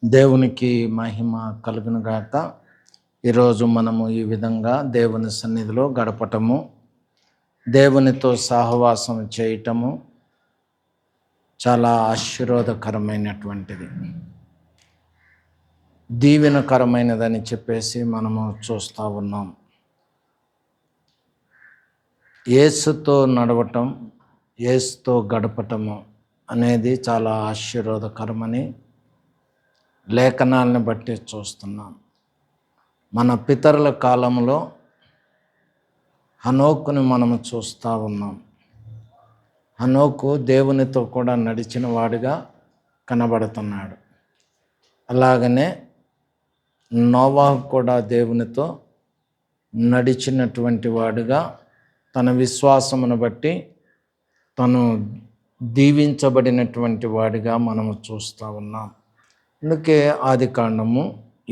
దేవునికి మహిమ కలుగును గాక. ఈరోజు మనము ఈ విధంగా దేవుని సన్నిధిలో గడపటము, దేవునితో సహవాసం చేయటము చాలా ఆశీర్వాదకరమైనటువంటిది, దీవెనకరమైనదని చెప్పేసి మనము చూస్తూ ఉన్నాం. యేసుతో నడవటం, యేసుతో గడపటము అనేది చాలా ఆశీర్వాదకరమని లేఖనాలను బట్టి చూస్తున్నాం. మన పితరుల కాలంలో హనోకుని మనము చూస్తూ ఉన్నాం. హనోకు దేవునితో కూడా నడిచిన వాడిగా కనబడుతున్నాడు. అలాగనే నోవాహు కూడా దేవునితో నడిచినటువంటి వాడుగా తన విశ్వాసమును బట్టి తను దీవించబడినటువంటి వాడిగా మనము చూస్తూ ఉన్నాం. అందుకే ఆదికాండము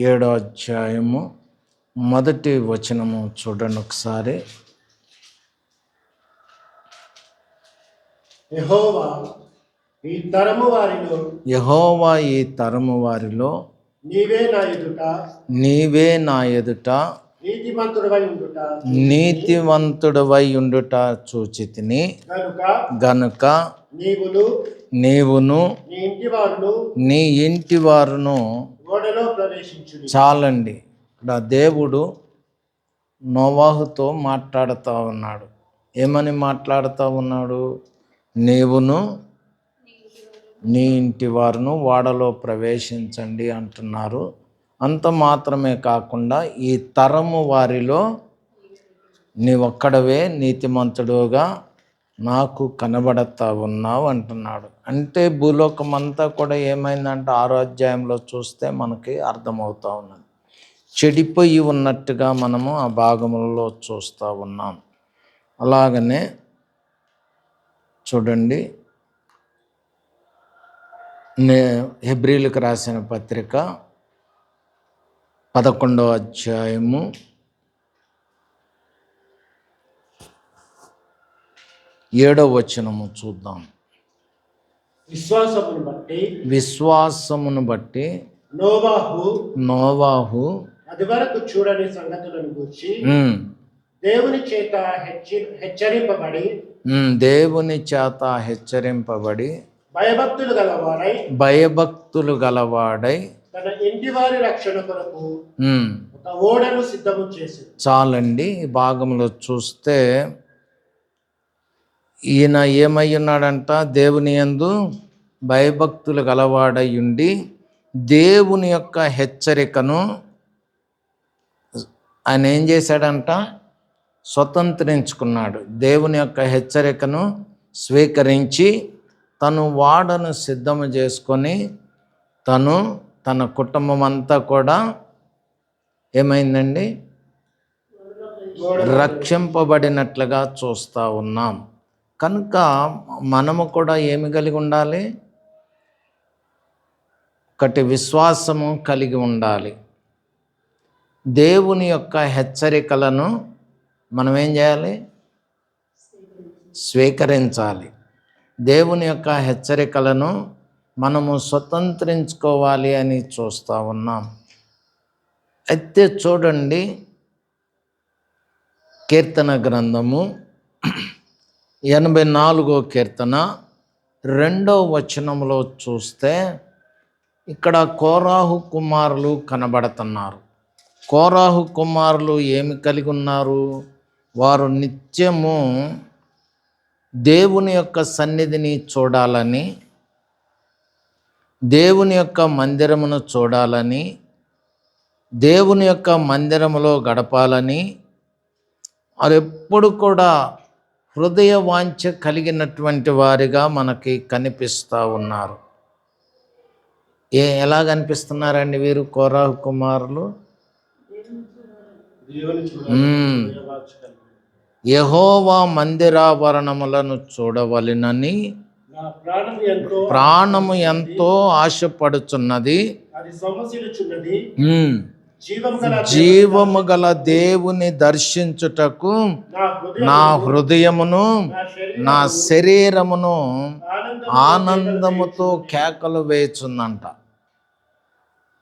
7వ అధ్యాయము 1వ వచనము చూడండి ఒకసారి. యెహోవా ఈ తరము వారిలో నీవే నా ఎదుట నీతిమంతుడవై ఉండుట చూచితిని గనుక నీవును నీ ఇంటి వారును చాలండి. ఇక్కడ దేవుడు నోవాహుతో మాట్లాడుతూ ఉన్నాడు. ఏమని మాట్లాడుతూ ఉన్నాడు? నీవును నీ ఇంటి వారును ఓడలో ప్రవేశించండి అంటున్నారు. అంత మాత్రమే కాకుండా ఈ తరము వారిలో నీవొక్కడవే నీతిమంతుడుగా నాకు కనబడతా ఉన్నావు అంటున్నాడు. అంటే భూలోకం అంతా కూడా ఏమైందంటే 6వ అధ్యాయంలో చూస్తే మనకి అర్థమవుతూ ఉన్నది. చెడిపోయి ఉన్నట్టుగా మనము ఆ భాగములలో చూస్తూ ఉన్నాం. అలాగనే చూడండి, హెబ్రీలకు రాసిన పత్రిక 11వ అధ్యాయము 7వ వచనము చూద్దాం. విశ్వాసమును బట్టి నోవాహు అదివరకు చూడని సంగతులను గూర్చి దేవుని చేత హెచ్చరింపబడి భయభక్తులు గలవాడై తన ఇంటి వారి రక్షణ కొరకు ఒక ఓడను సిద్ధము చేసి. చాలండి. ఈ భాగంలో చూస్తే ఈయన ఏమై ఉన్నాడంట? దేవుని యందు భయభక్తులు గలవాడై ఉండి దేవుని యొక్క హెచ్చరికను ఆయన ఏం చేశాడంట? స్వతంత్రించుకున్నాడు. దేవుని యొక్క హెచ్చరికను స్వీకరించి తను వాడను సిద్ధము చేసుకొని తను తన కుటుంబం అంతా కూడా ఏమైందండి? రక్షింపబడినట్లుగా చూస్తూ ఉన్నాం. కనుక మనము కూడా ఏమి కలిగి ఉండాలి? ఒకటి విశ్వాసము కలిగి ఉండాలి. దేవుని యొక్క హెచ్చరికలను మనం ఏం చేయాలి? స్వీకరించాలి. దేవుని యొక్క హెచ్చరికలను మనము స్వతంత్రించుకోవాలి అని చూస్తూ ఉన్నాం. అయితే చూడండి, కీర్తన గ్రంథము 84వ కీర్తన 2వ వచనంలో చూస్తే ఇక్కడ కోరాహు కుమారులు కనబడుతున్నారు. కోరాహు కుమారులు ఏమి కలిగి ఉన్నారు? వారు నిత్యము దేవుని యొక్క సన్నిధిని చూడాలని, దేవుని యొక్క మందిరమును చూడాలని, దేవుని యొక్క మందిరములో గడపాలని వారు ఎప్పుడు కూడా హృదయ వాంఛ కలిగినటువంటి వారిగా మనకి కనిపిస్తూ ఉన్నారు. ఎలా కనిపిస్తున్నారండి వీరు? కోరాహు కుమారులు యెహోవా మందిరాభరణములను చూడవలెనని ప్రాణము ఎంతో ఆశపడుచున్నది. జీవము గల దేవుని దర్శించుటకు నా హృదయమును నా శరీరమును ఆనందముతో కేకలు వేయుచుందంట.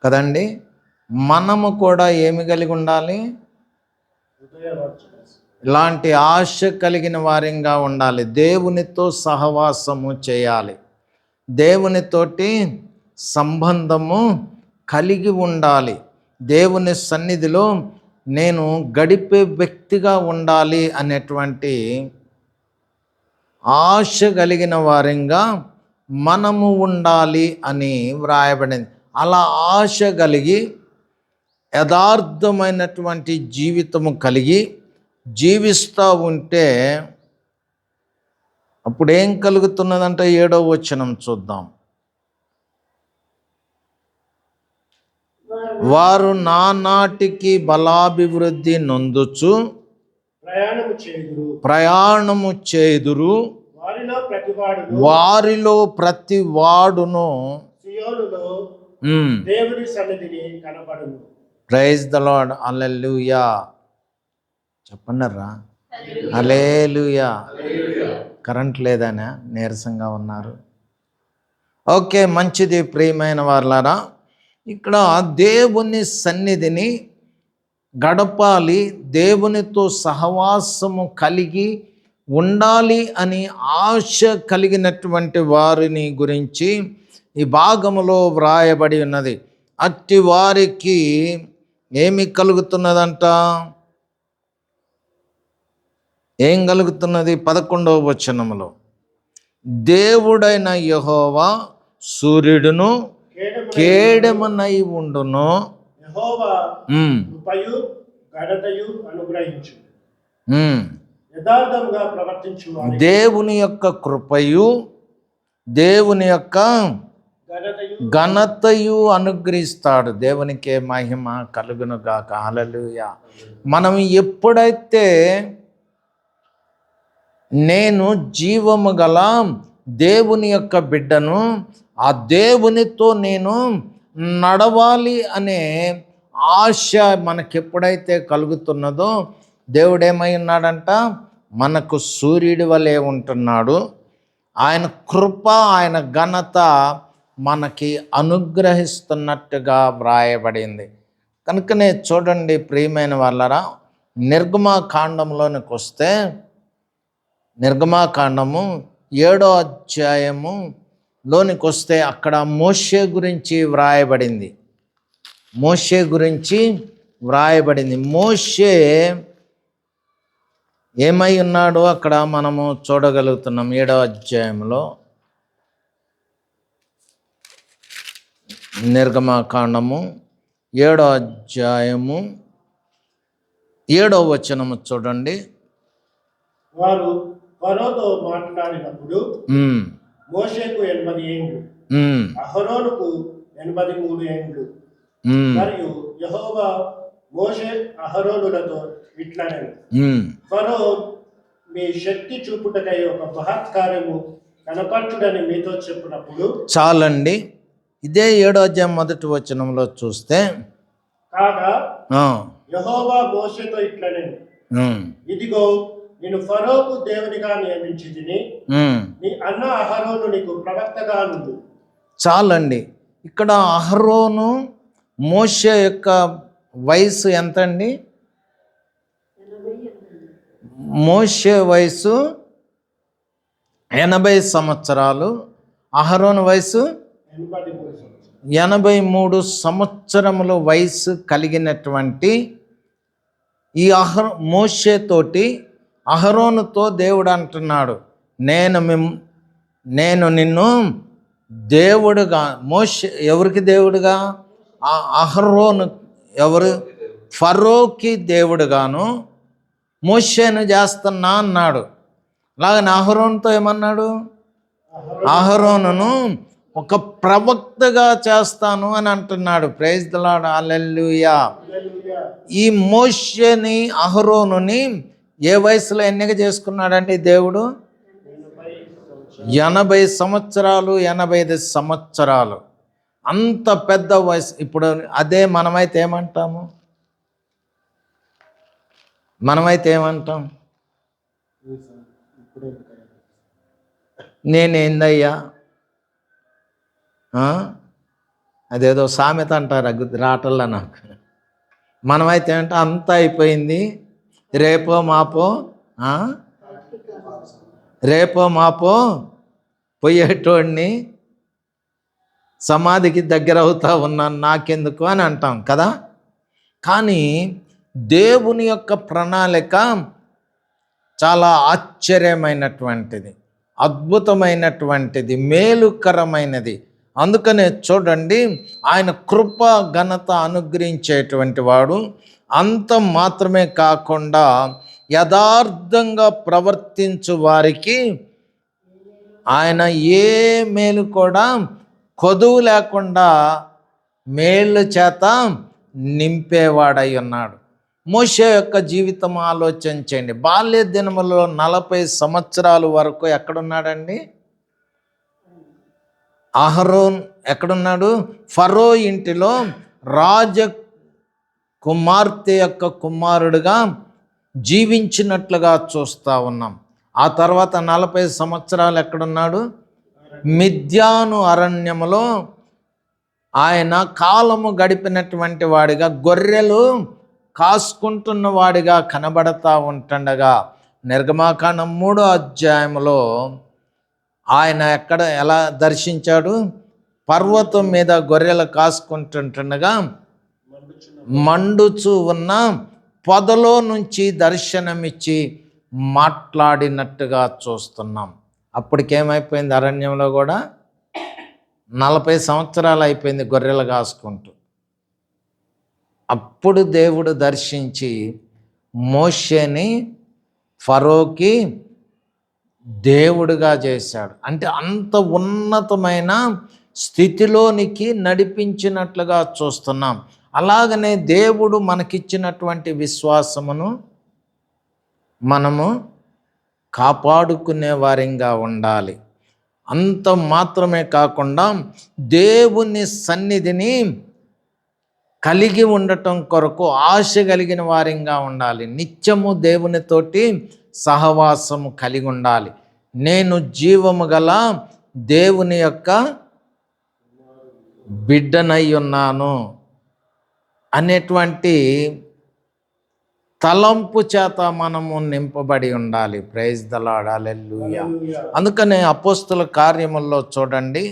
కదండి. మనము కూడా ఏమి కలిగి ఉండాలి? ఇలాంటి ఆశ కలిగిన వారిగా ఉండాలి. దేవునితో సహవాసము చేయాలి, దేవునితోటి సంబంధము కలిగి ఉండాలి, దేవుని సన్నిధిలో నేను గడిపే వ్యక్తిగా ఉండాలి అనేటువంటి ఆశ కలిగిన వారిగా మనము ఉండాలి అని వ్రాయబడింది. అలా ఆశ కలిగి యథార్థమైనటువంటి జీవితము కలిగి జీవిస్తూ ఉంటే అప్పుడు ఏం కలుగుతున్నదంట? 7వ వచనం చూద్దాం. వారు నానాటికి బలాభివృద్ధి నొందుచు ప్రయాణము చేయుదురు, వారిలో ప్రతి వాడును దేవుని సన్నిధిని కనబడును. Praise the lord. హల్లెలూయా చెప్పండిరా. హల్లెలూయా. కరెంట్ లేదనే నీరసంగా ఉన్నారు. ఓకే, మంచిది ప్రియమైన వారలారా. ఇక్కడ దేవుని సన్నిధిని గడపాలి, దేవునితో సహవాసము కలిగి ఉండాలి అని ఆశ కలిగినటువంటి వారిని గురించి ఈ భాగములో వ్రాయబడి ఉన్నది. అట్టి వారికి ఏమి కలుగుతున్నదంట? ఏం కలుగుతున్నది? 11వ వచనములో దేవుడైన యెహోవా సూర్యుడును కేడమునై ఉండును, దేవుని యొక్క కృపయు దేవుని యొక్క ఘనతయు అనుగ్రహిస్తాడు. దేవునికే మహిమ కలుగును గాక. హల్లెలూయా. మనం ఎప్పుడైతే నేను జీవము గల దేవుని యొక్క బిడ్డను, ఆ దేవునితో నేను నడవాలి అనే ఆశ మనకెప్పుడైతే కలుగుతున్నదో దేవుడేమై ఉన్నాడంట? మనకు సూర్యుడి వలె ఉంటున్నాడు. ఆయన కృప, ఆయన ఘనత మనకి అనుగ్రహిస్తున్నట్టుగా వ్రాయబడింది. కనుకనే చూడండి ప్రియమైన వాళ్ళరా, నిర్గమకాండంలోనికి వస్తే నిర్గమకాండము 7వ అధ్యాయములోనికి వస్తే అక్కడ మోషే గురించి వ్రాయబడింది. మోషే గురించి వ్రాయబడింది. మోషే ఏమై ఉన్నాడో అక్కడ మనము చూడగలుగుతున్నాం. 7వ అధ్యాయంలో నిర్గమకాండము 7వ అధ్యాయము 7వ వచనము చూడండి. వారు ఫరోతో మాట్లాడినప్పుడు మోషేకు 80 ఏండ్లు, అహరోనుకు 83 ఏండ్లు. మరియు యెహోవా మోషే అహరోనులతో ఇట్లనెను, ఫరో మీ శక్తి చూపుటకై ఒక మహత్కార్యము కనపరచుడని మీతో చెప్పినప్పుడు. చాలండి. ఇదే 7వ అధ్యాయం 1వ వచనంలో చూస్తే కాగా యెహోవా మోషేతో ఇట్లనెను, ఇదిగో నేను ఫరోకు దేవునిగా నియమించితిని, నీ అన్న అహరోను నీకు ప్రవక్తగా నుండు. చాలండి. ఇక్కడ అహరోను మోషే యొక్క వయసు ఎంత అండి? మోషే వయసు 80 సంవత్సరాలు, అహరోను వయసు 83 సంవత్సరముల వయసు కలిగినటువంటి ఈ మోషే తోటి అహరోనుతో దేవుడు అంటున్నాడు, నేను నిన్ను దేవుడుగా. మోషే ఎవరికి దేవుడుగా? అహరోను ఎవరు? ఫరోకి దేవుడుగాను మోషేను చేస్తున్నా అన్నాడు. అలాగని అహరోనుతో ఏమన్నాడు? అహరోనును ఒక ప్రవక్తగా చేస్తాను అని అంటున్నాడు. Praise the lord. హల్లెలూయా. ఈ మోషేని అహరోనుని ఏ వయసులో ఎన్నిక చేసుకున్నాడంటే దేవుడు? 80 సంవత్సరాలు, 85 సంవత్సరాలు. అంత పెద్ద వయసు. ఇప్పుడు అదే మనమైతే ఏమంటాము? నేనేందయ్యా అదేదో సామెత అంటారు, రాటల్లా నాకు. మనమైతే అంటే అంతా అయిపోయింది, రేపో మాపో పోయేటోడిని, సమాధికి దగ్గర అవుతా ఉన్నాను నాకెందుకు అని అంటాం కదా. కానీ దేవుని యొక్క ప్రణాళిక చాలా ఆశ్చర్యమైనటువంటిది, అద్భుతమైనటువంటిది, మేలుకరమైనది. అందుకనే చూడండి, ఆయన కృప ఘనత అనుగ్రహించేటువంటి వాడు. అంత మాత్రమే కాకుండా యథార్థంగా ప్రవర్తించు వారికి ఆయన ఏ మేలు కూడా కొదువు లేకుండా మేళ్ళ చేత నింపేవాడై ఉన్నాడు. మోషే యొక్క జీవితం ఆలోచించండి. బాల్య దినములలో 40 సంవత్సరాల వరకు ఎక్కడున్నాడండి? అహరోన్ ఎక్కడున్నాడు? ఫరో ఇంటిలో రాజ కుమార్తె యొక్క కుమారుడుగా జీవించినట్లుగా చూస్తూ ఉన్నాం. ఆ తర్వాత 40 సంవత్సరాలు ఎక్కడున్నాడు? మిద్యాను అరణ్యములో ఆయన కాలము గడిపినటువంటి వాడిగా, గొర్రెలు కాసుకుంటున్న వాడిగా కనబడతా ఉంటుండగా, నిర్గమాకాండం 3వ అధ్యాయంలో ఆయన ఎలా దర్శించాడు? పర్వతం మీద గొర్రెలు కాసుకుంటుండగా మండుచు ఉన్న పొదలో నుంచి దర్శనమిచ్చి మాట్లాడినట్టుగా చూస్తున్నాం. అప్పటికేమైపోయింది? అరణ్యంలో కూడా 40 సంవత్సరాలు అయిపోయింది గొర్రెలు కాసుకుంటూ. అప్పుడు దేవుడు దర్శించి మోషేని ఫరోకి దేవుడుగా చేశాడు. అంటే అంత ఉన్నతమైన స్థితిలోనికి నడిపించినట్లుగా చూస్తున్నాం. అలాగనే దేవుడు మనకిచ్చినటువంటి విశ్వాసమును మనము కాపాడుకునే వారిగా ఉండాలి. అంత మాత్రమే కాకుండా దేవుని సన్నిధిని కలిగి ఉండటం కొరకు ఆశ కలిగిన వారిగా ఉండాలి. నిత్యము దేవునితోటి సహవాసము కలిగి ఉండాలి. నేను జీవము గల దేవుని యొక్క బిడ్డనై ఉన్నాను అనేటువంటి తలంపు చేత మనము నింపబడి ఉండాలి. ప్రైజ్ ద లార్డ్, హల్లెలూయా. అందుకనే అపోస్తుల కార్యముల్లో చూడండి,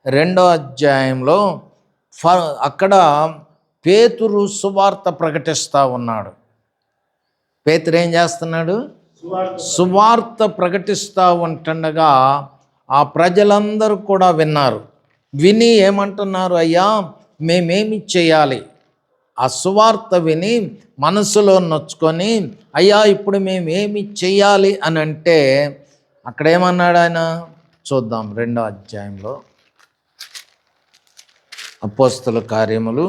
2వ అధ్యాయంలో అక్కడ పేతురు సువార్త ప్రకటిస్తూ ఉన్నాడు. పేతురు ఏం చేస్తున్నాడు? సువార్త ప్రకటిస్తూ ఉంటుండగా ఆ ప్రజలందరూ కూడా విన్నారు. విని ఏమంటున్నారు? అయ్యా, మేమేమి చేయాలి? ఆ సువార్త విని మనసులో నొచ్చుకొని, అయ్యా ఇప్పుడు మేమేమి చేయాలి అని అంటే అక్కడ ఏమన్నాడు ఆయన? చూద్దాం. 2వ అధ్యాయంలో అపోస్తుల కార్యములు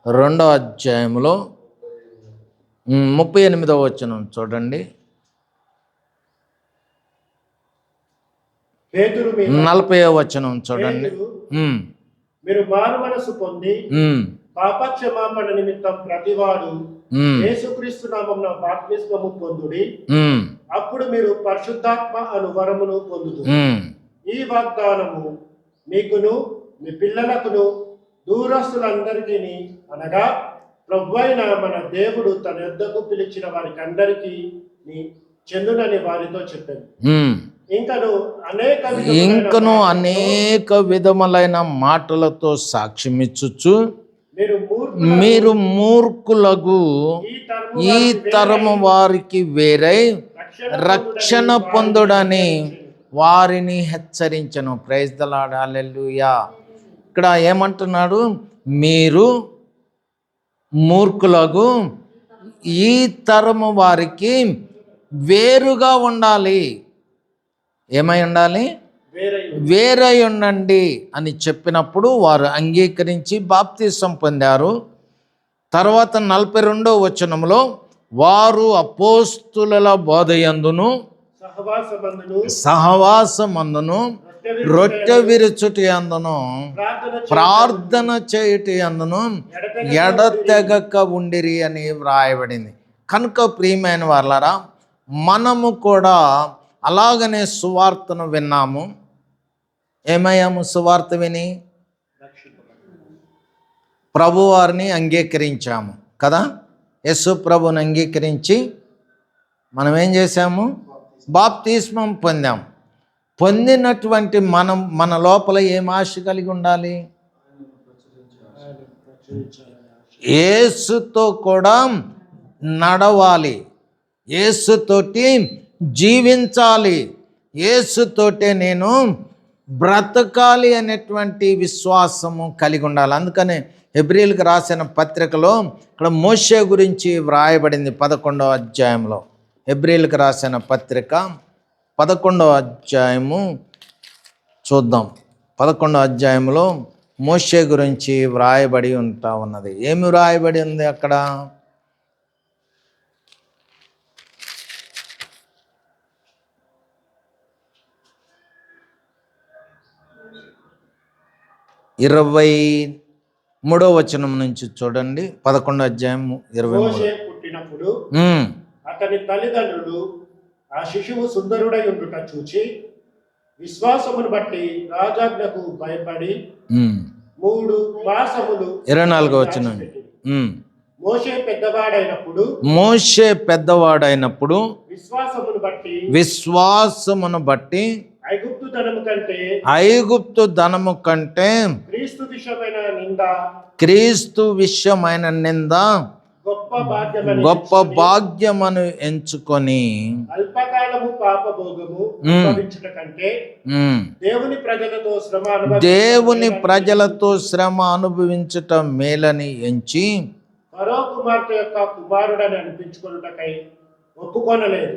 2వ అధ్యాయంలో 38వ వచనం చూడండి. 40వ వచనం చూడండి. మీరు మారు మనసు పొంది పాపక్షమాపణ నిమిత్తం ప్రతివాడు యేసుక్రీస్తు నామమున బాప్తిస్మము పొందుడి, అప్పుడు మీరు పరిశుద్ధాత్మ అను వరమును పొందుదురు. ఈ వాగ్దానము మీకును మీ పిల్లలకును దూరస్తులందరికీ, అనగా ప్రభువైన మన దేవుడు తన యొద్దకు పిలిచిన వారికి అందరికీ చెందునని వారితో చెప్పాను. ఇంకను అనేక విధములైన మాటలతో సాక్ష్యమిచ్చుచు మీరు మూర్ఖులకు ఈ తరము వారికి వేరై రక్షణ పొందుడని వారిని హెచ్చరించను. ప్రైజ్ ద లార్డ్, హల్లెలూయా. ఇక్కడ ఏమంటున్నాడు? మీరు మూర్ఖులకు ఈ తరము వారికి వేరుగా ఉండాలి. ఏమై ఉండాలి? వేరై ఉండండి అని చెప్పినప్పుడు వారు అంగీకరించి బాప్తిసం పొందారు. తర్వాత 42వ వచనంలో వారు అపోస్తుల బోధయందును సహవాసమందును రొట్టె విరుచుటి అందును ప్రార్థన చేయుటి అందును ఎడతెగక ఉండిరి అని వ్రాయబడింది. కనుక ప్రియమైన వాళ్ళారా, మనము కూడా అలాగనే సువార్తను విన్నాము. ఏమయ్యాము? సువార్త విని ప్రభువారిని అంగీకరించాము కదా. యేసు ప్రభుని అంగీకరించి మనం ఏం చేశాము? బాప్తిస్మం పొందాం. పొందినటువంటి మన లోపల ఏం ఆశ కలిగి ఉండాలి? యేసుతో కూడా నడవాలి, యేసుతోటి జీవించాలి, యేసుతోటే నేను బ్రతకాలి అనేటువంటి విశ్వాసము కలిగి ఉండాలి. అందుకనే హెబ్రీయులకు రాసిన పత్రికలో ఇక్కడ మోషే గురించి వ్రాయబడింది 11వ అధ్యాయంలో. హెబ్రీయులకు రాసిన పత్రిక 11వ అధ్యాయము చూద్దాం. 11వ అధ్యాయంలో మోషే గురించి వ్రాయబడి ఉన్నది. ఏమి వ్రాయబడి ఉంది అక్కడ? ఇరవై 23వ వచనం నుంచి చూడండి. 11వ అధ్యాయం 23. పుట్టినప్పుడు అతని తల్లిదండ్రులు ఆ శిశువు సుందరుడై ఉండుట చూచి విశ్వాసమును బట్టి రాజాజ్ఞకు భయపడి 3 మాసములు 24వ వచనం. మోషే పెద్దవాడైనప్పుడు విశ్వాసమును బట్టి ఐగుప్తు ధనము కంటే క్రీస్తు విషయమైన నింద గొప్ప భాగ్యమను ఎంచుకొని దేవుని ప్రజలతో శ్రమ అనుభవించుట మేలని ఎంచి ఫరో కుమార్తె యొక్క కుమారుడని అనిపించుకొనుటకై ఒప్పుకొనలేదు.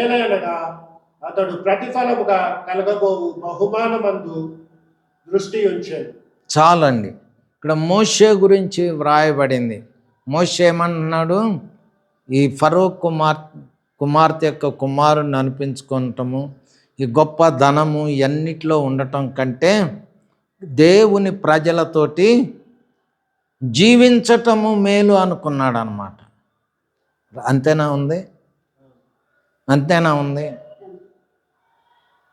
ఏలయనగా అతడు ప్రతిఫలముగా కలగబోవు బహుమానమందు దృష్టి ఉంచాడు. చాలండి. ఇక్కడ మోషే గురించి వ్రాయబడింది. మోషే ఏమన్నాడు? ఈ ఫరో కుమార్తె యొక్క కుమారుని అనిపించుకోవటము, ఈ గొప్ప ధనము ఎన్నిట్లో ఉండటం కంటే దేవుని ప్రజలతోటి జీవించటము మేలు అనుకున్నాడు అన్నమాట. అంతేనా ఉంది?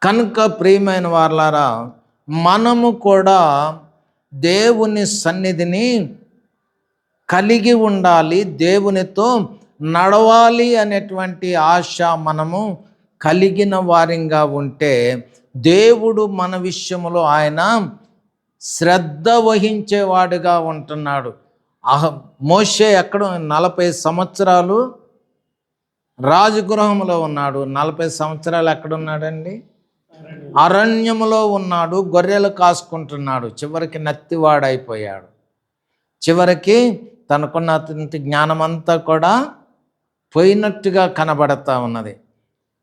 కనుక ప్రియమైన వారలారా, మనము కూడా దేవుని సన్నిధిని కలిగి ఉండాలి, దేవునితో నడవాలి అనేటువంటి ఆశ మనము కలిగిన వారిగా ఉంటే దేవుడు మన విషయంలో ఆయన శ్రద్ధ వహించేవాడుగా ఉంటున్నాడు. మోషే ఎక్కడ 40 సంవత్సరాలు రాజగృహంలో ఉన్నాడు. 40 సంవత్సరాలు ఎక్కడున్నాడండి? అరణ్యములో ఉన్నాడు, గొర్రెలు కాసుకుంటున్నాడు. చివరికి నత్తివాడైపోయాడు. చివరికి తనకున్న జ్ఞానమంతా కూడా పోయినట్టుగా కనబడతా ఉన్నది.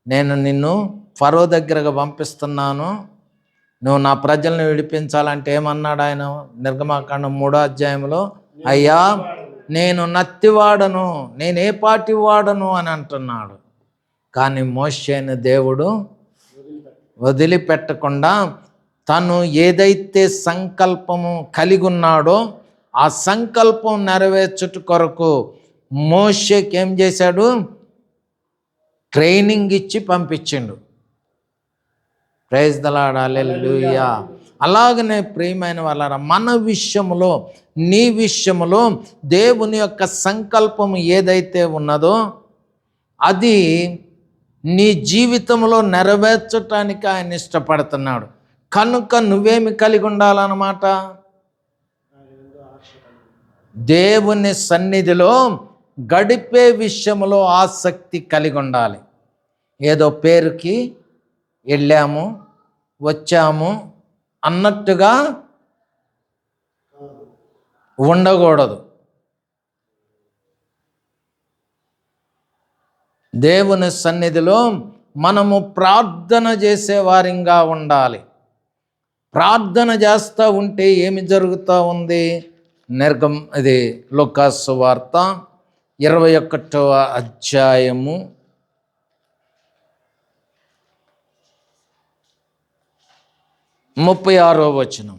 నేను నిన్ను ఫరో దగ్గరకు పంపిస్తున్నాను, నువ్వు నా ప్రజల్ని విడిపించాలంటే ఏమన్నాడు ఆయన? నిర్గమాకాండం 3వ అధ్యాయంలో, అయ్యా నేను నత్తివాడను, నేను ఏ పాటి వాడను అని అంటున్నాడు. కానీ మోషేను దేవుడు వదిలిపెట్టకుండా తను ఏదైతే సంకల్పము కలిగి ఉన్నాడో ఆ సంకల్పం నెరవేర్చుట కొరకు మోషేకి ఏం చేశాడు? ట్రైనింగ్ ఇచ్చి పంపించిండు. ప్రైజ్ ది లార్డ్, హల్లెలూయా. అలాగనే ప్రియమైన వాళ్ళారా, మన విషయంలో, నీ విషయంలో దేవుని యొక్క సంకల్పం ఏదైతే ఉన్నదో అది నీ జీవితంలో నెరవేర్చటానికి ఆయన ఇష్టపడుతున్నాడు. కనుక నువ్వేమి కలిగి ఉండాలన్నమాట? దేవుని సన్నిధిలో గడిపే విషయంలో ఆసక్తి కలిగి ఉండాలి. ఏదో పేరుకి వెళ్ళాము వచ్చాము అన్నట్టుగా ఉండకూడదు. దేవుని సన్నిధిలో మనము ప్రార్థన చేసేవారిగా ఉండాలి. ప్రార్థన చేస్తూ ఉంటే ఏమి జరుగుతూ ఉంది? ఇది లూకా సువార్త 21వ అధ్యాయము 36వ వచనం.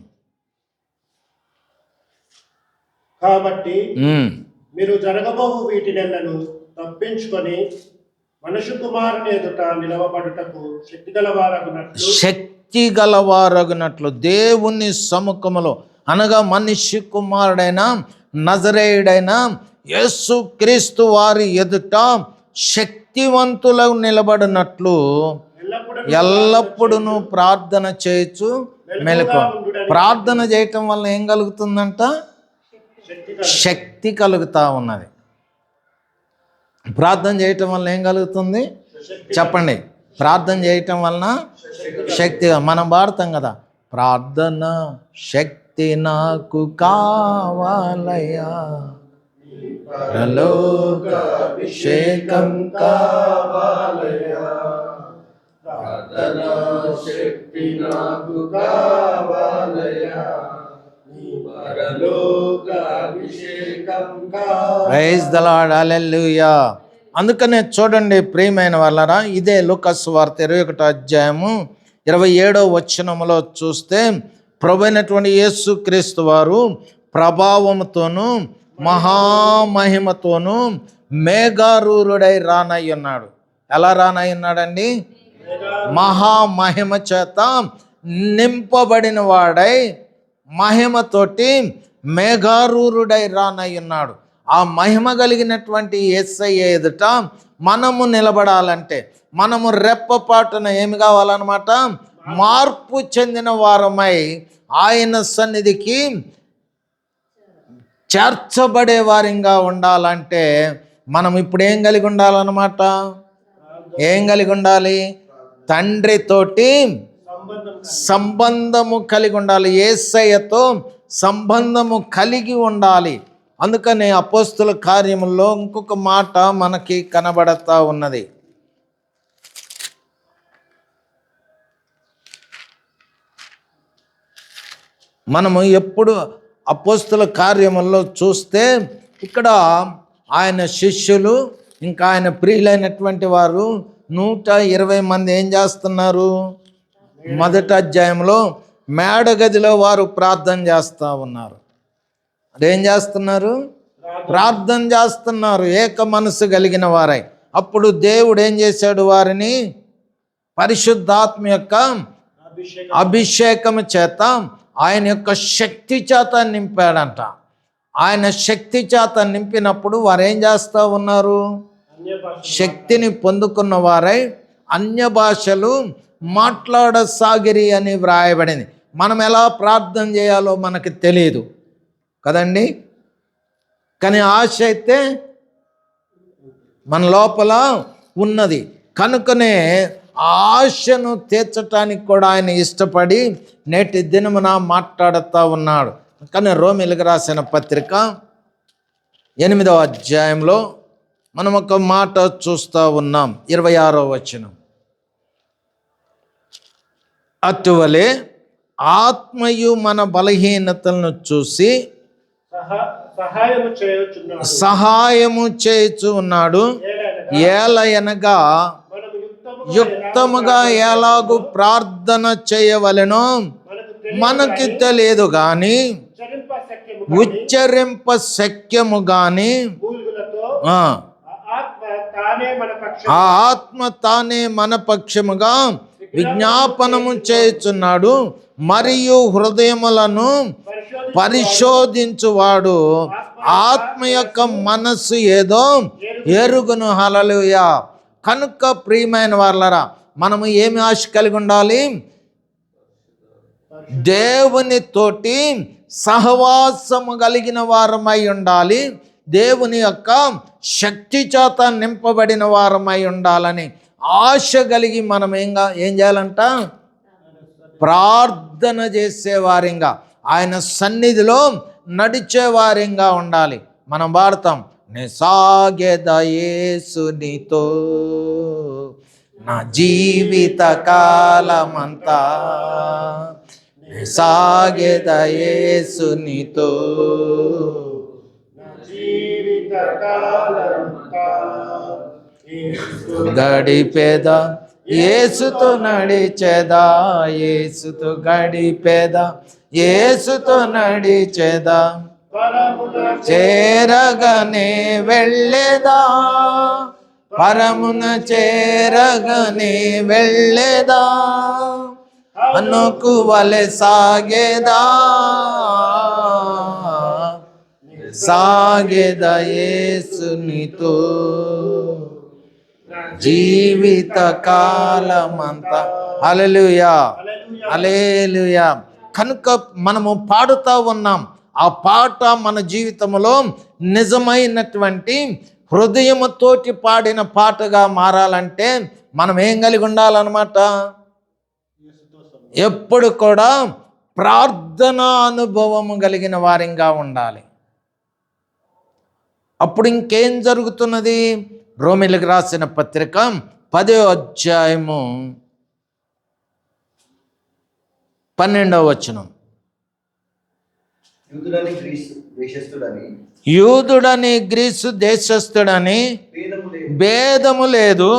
కాబట్టి మీరు జరగబోవు వీటినెల్లను తప్పించుకొని మనుష్య కుమారుని ఎదుట నిలవబడుటకు శక్తి గలవారగునట్లు దేవుని సముఖములో అనగా మనిషి కుమారుడైన నజరేయుడైన యేసు క్రీస్తు వారి ఎదుట శక్తివంతులకు నిలబడినట్లు ఎల్లప్పుడూ ప్రార్థన చేయొచ్చు మెలకు. ప్రార్థన చేయటం వల్ల ఏం కలుగుతుందంట? శక్తి కలుగుతా ఉన్నది. ప్రార్థన చేయటం వల్ల ఏం కలుగుతుంది చెప్పండి? ప్రార్థన చేయటం వలన శక్తి. మనం వాడతాం కదా, ప్రార్థన శక్తి నాకు కావాలయ్యా, పరలోక అభిషేకం కావాలయ్యా, ప్రార్థన శక్తి నాకు కావాలయ్యా, పరలోక అభిషేకం కావాలయ్యా. ప్రైజ్ ది లార్డ్, హల్లెలూయా. అందుకనే చూడండి ప్రియమైన వాళ్ళరా, ఇదే లూకాసు సువార్త 21వ అధ్యాయము 27వ వచనములో చూస్తే ప్రభువైనటువంటి యేసు క్రీస్తు వారు ప్రభావముతోనూ మహామహిమతోనూ మేఘారూఢుడై రానయ్యున్నాడు. ఎలా రానయ్యున్నాడండి? మహామహిమ చేత నింపబడిన వాడై మహిమతోటి మేఘారూఢుడై రానయ్యున్నాడు. ఆ మహిమ కలిగినటువంటి యేసయ్య ఎదుట మనము నిలబడాలంటే మనము రెప్పపాటున ఏమి కావాలన్నమాట? మార్పు చెందిన వారమై ఆయన సన్నిధికి చేర్చబడే వారిగా ఉండాలంటే మనం ఇప్పుడు ఏం కలిగి ఉండాలన్నమాట? ఏం కలిగి ఉండాలి? తండ్రితోటి సంబంధము కలిగి ఉండాలి. యేసయ్యతో సంబంధము కలిగి ఉండాలి. అందుకని అపోస్తుల కార్యముల్లో ఇంకొక మాట మనకి కనబడతా ఉన్నది. మనము ఎప్పుడు అపోస్తుల కార్యముల్లో చూస్తే ఇక్కడ ఆయన శిష్యులు ఇంకా ఆయన ప్రియులైనటువంటి వారు 120 మంది ఏం చేస్తున్నారు? మొదటి అధ్యాయంలో మేడగదిలో వారు ప్రార్థన చేస్తూ ఉన్నారు. అదేం చేస్తున్నారు? ప్రార్థన చేస్తున్నారు, ఏక మనసు కలిగిన వారై. అప్పుడు దేవుడు ఏం చేశాడు? వారిని పరిశుద్ధాత్మ యొక్క అభిషేకము చేత ఆయన యొక్క శక్తి చేత నింపాడంట. ఆయన శక్తి చేత నింపినప్పుడు వారు ఏం చేస్తూ ఉన్నారు? శక్తిని పొందుకున్న వారై అన్య భాషలు మాట్లాడసాగిరి అని వ్రాయబడింది. మనం ఎలా ప్రార్థన చేయాలో మనకి తెలియదు కదండి, కానీ ఆశ అయితే మన లోపల ఉన్నది. కనుకనే ఆశను తీర్చటానికి కూడా ఆయన ఇష్టపడి నేటి దినమున మాట్లాడుతూ ఉన్నాడు. కానీ రోమీయులకు రాసిన పత్రిక 8వ అధ్యాయంలో మనం ఒక మాట చూస్తూ ఉన్నాం. 26వ వచనం, అటువలే ఆత్మయు మన బలహీనతలను చూసి సహాయము చేయుచు ఉన్నాడు. ఏలయనగా యుక్తముగా ఎలాగూ ప్రార్థన చేయవలెనో మనకి తెలియదు గాని ఉచ్చరింప శక్యము గాని ఆ ఆత్మ తానే మన పక్షముగా విజ్ఞాపనము చేయుచున్నాడు. మరియు హృదయములను పరిశోధించువాడు ఆత్మ యొక్క మనస్సు ఏదో ఎరుగును. హల్లెలూయా. కనుక ప్రియమైన వాళ్ళరా, మనము ఏమి ఆశ కలిగి ఉండాలి? దేవుని తోటి సహవాసము కలిగిన వారమై ఉండాలి. దేవుని యొక్క శక్తి చేత నింపబడిన వారమై ఉండాలని ఆశ కలిగి మనం ఏం చేయాలంట? ప్రార్థన చేసేవారిగా, ఆయన సన్నిధిలో నడిచేవారిగా ఉండాలి. మనం వాడతాం, యేసునితో నా జీవిత కాలమంతా యేసునితో గడిపేదా, యేసుతో నడిచేదా, యేసుతో గడిపేదా, యేసుతో నడిచేదా, చేరగనే వెళ్ళేదా, పరమున చేరగనే వెళ్ళేదా, అనుకువలె సాగేదా, సాగెద యేసునితో జీవిత కాలమంతా. హల్లెలూయా, హల్లెలూయా. కనుక మనము పాడుతూ ఉన్నాం. ఆ పాట మన జీవితంలో నిజమైనటువంటి హృదయముతోటి పాడిన పాటగా మారాలంటే మనం ఏం కలిగి ఉండాలన్నమాట? ఎప్పుడు కూడా ప్రార్థనా అనుభవము కలిగిన వారిగా ఉండాలి. అప్పుడు ఇంకేం జరుగుతున్నది? రోమీయులకు రాసిన పత్రిక 10వ అధ్యాయము 12వ వచనం. యూదుడని గ్రీసు దేశస్థుడని భేదము లేదు,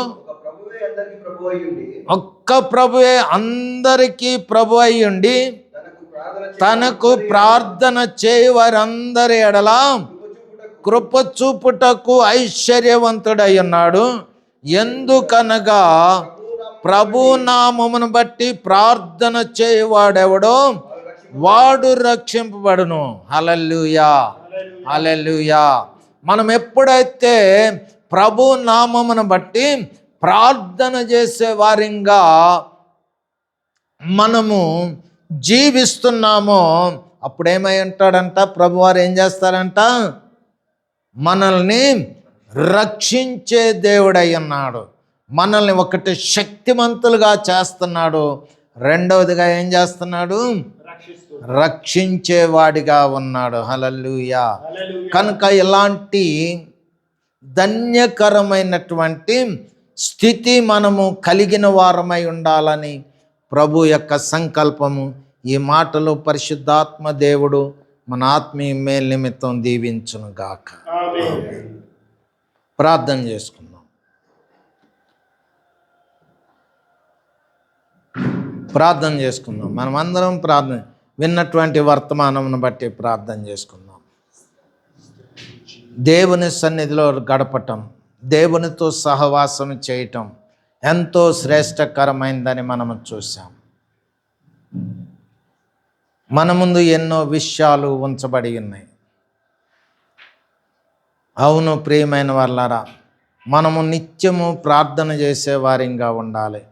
ఒక్క ప్రభువే అందరికీ ప్రభు అయ్యుండి తనకు ప్రార్థన చేయవారందరి ఎడల కృప చూపుటకు ఐశ్వర్యవంతుడై ఉన్నాడు. ఎందుకనగా ప్రభు నామమును బట్టి ప్రార్థన చేయవాడెవడో వాడు రక్షింపబడును. హల్లెలూయా, హల్లెలూయా. మనం ఎప్పుడైతే ప్రభు నామమును బట్టి ప్రార్థన చేసే వారిగా మనము జీవిస్తున్నామో అప్పుడేమై ఉంటాడంట? ప్రభువారు ఏం చేస్తారంట? మనల్ని రక్షించే దేవుడై ఉన్నాడు. మనల్ని ఒకటి శక్తిమంతులుగా చేస్తున్నాడు, రెండవదిగా ఏం చేస్తున్నాడు? రక్షించేవాడిగా ఉన్నాడు. హల్లెలూయా. కనుక ఇలాంటి ధన్యకరమైనటువంటి స్థితి మనము కలిగిన వారమై ఉండాలని ప్రభు యొక్క సంకల్పము. ఈ మాటలు పరిశుద్ధాత్మ దేవుడు మన ఆత్మీయ మేలు నిమిత్తం దీవించును గాక. ప్రార్థన చేసుకుందాం. ప్రార్థన చేసుకుందాం. మనమందరం ప్రార్థన విన్నటువంటి వర్తమానమును బట్టి ప్రార్థన చేసుకుందాం. దేవుని సన్నిధిలో గడపటం, దేవునితో సహవాసం చేయటం ఎంతో శ్రేష్టకరమైందని మనము చూసాం. మన ముందు ఎన్నో విషయాలు ఉంచబడి ఉన్నాయి. అవును ప్రియమైన వాళ్ళారా, మనము నిత్యము ప్రార్థన చేసే వారిగా ఉండాలి.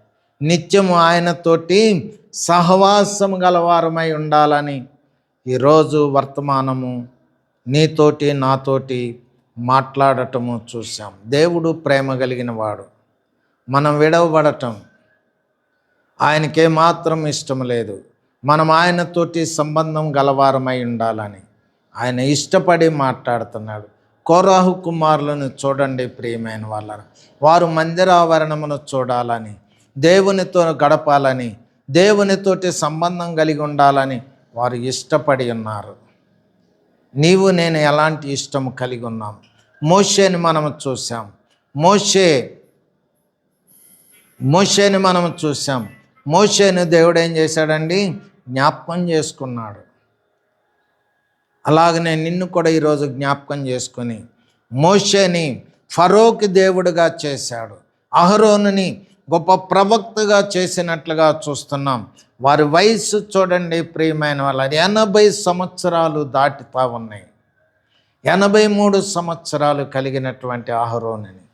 నిత్యము ఆయనతోటి సహవాసం గలవారమై ఉండాలని ఈరోజు వర్తమానము నీతోటి నాతోటి మాట్లాడటము చూసాం. దేవుడు ప్రేమ కలిగిన వాడు. మనం విడవబడటం ఆయనకేమాత్రం ఇష్టం లేదు. మనం ఆయనతోటి సంబంధం గలవారమై ఉండాలని ఆయన ఇష్టపడి మాట్లాడుతున్నాడు. కోరాహు కుమారులను చూడండి ప్రియమైన వాళ్ళరా, వారు మందిరావరణమును చూడాలని, దేవునితో గడపాలని, దేవునితోటి సంబంధం కలిగి ఉండాలని వారు ఇష్టపడి ఉన్నారు. నీవు నేను ఎలాంటి ఇష్టం కలిగి ఉన్నాం? మోషేని మనము చూసాం. మోషేని మనము చూసాం. మోషేని దేవుడు ఏం చేశాడండి? జ్ఞాపకం చేసుకున్నాడు. అలాగనే నిన్ను కూడా ఈరోజు జ్ఞాపకం చేసుకొని మోషేని ఫరోకి దేవుడిగా చేశాడు. అహరోనుని గొప్ప ప్రవక్తగా చేసినట్లుగా చూస్తున్నాం. వారి వయసు చూడండి ప్రియమైన వాళ్ళ, 80 సంవత్సరాలు దాటుతా ఉన్నాయి. 83 సంవత్సరాలు కలిగినటువంటి అహరోనుని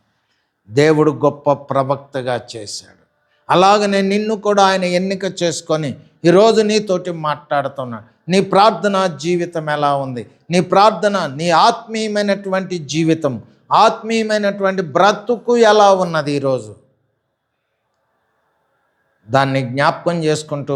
దేవుడు గొప్ప ప్రవక్తగా చేశాడు. అలాగనే నిన్ను కూడా ఆయన ఎన్నిక చేసుకొని ఈరోజు నీతోటి మాట్లాడుతున్నాడు. నీ ప్రార్థన జీవితం ఎలా ఉంది? నీ ప్రార్థన, నీ ఆత్మీయమైనటువంటి జీవితం, ఆత్మీయమైనటువంటి బ్రతుకు ఎలా ఉన్నది? ఈరోజు దాన్ని జ్ఞాపకం చేసుకుంటూ